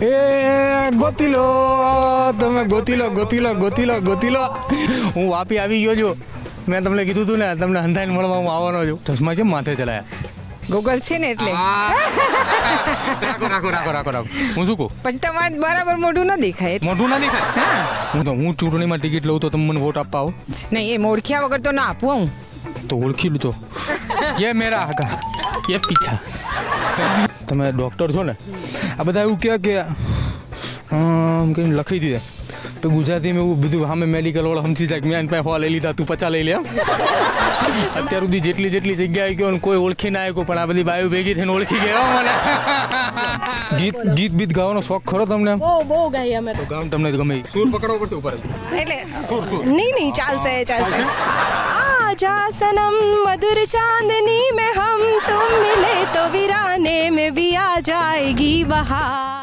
એ ગોતી લો, તમે ગોતી લો, ગોતી લો, ગોતી લો, ગોતી લો. હું વાપી આવી ગયો છું. મેં તમને કીધું હતું ને, તમને હંધાઈને મળવા હું આવવાનો છું. ચશ્મા કેમ માથે ચડાયા? ગૂગલ છે ને એટલે. રાખો રાખો રાખો રાખો રાખો. હું શું કહું? પછી તમારે બરાબર મોઢું ન દેખાય. મોઢું ના દેખાય? હા. હું ચૂંટણીમાં ટિકિટ લઉં તો તમે મને વોટ આપવા આવો? નહીં, એ ઓળખ્યા વગર તો ના આપું હું. તો ઓળખી લો. ये मेरा हका, ये पीछा. તમે ડૉક્ટર છો ને, આ બધા એવું કહે કે કંઈ લખી દીધે તો ગુજરાતીમાં એવું બધું સામે મેડિકલ વાળા સમજી જાય કે મેં પાસે હવા લઈ લીધા, તું 50 લઈ લે. અત્યાર સુધી જેટલી જગ્યાએ ગયો ને કોઈ ઓળખી ના આવ્યો, પણ આ બધી બાયો ભેગી થઈને ઓળખી ગયા મને. ગીત ગાવાનો શોખ ખરો તમને? બહુ ગાઈ અમે તો ગામ તમને ગમે સૂર પકડવો પડશે ઉપર? એટલે નહીં ચાલશે. आजा सनम मधुर चांदनी में हम तुम मिले तो वीराने में भी आ जाएगी बहार.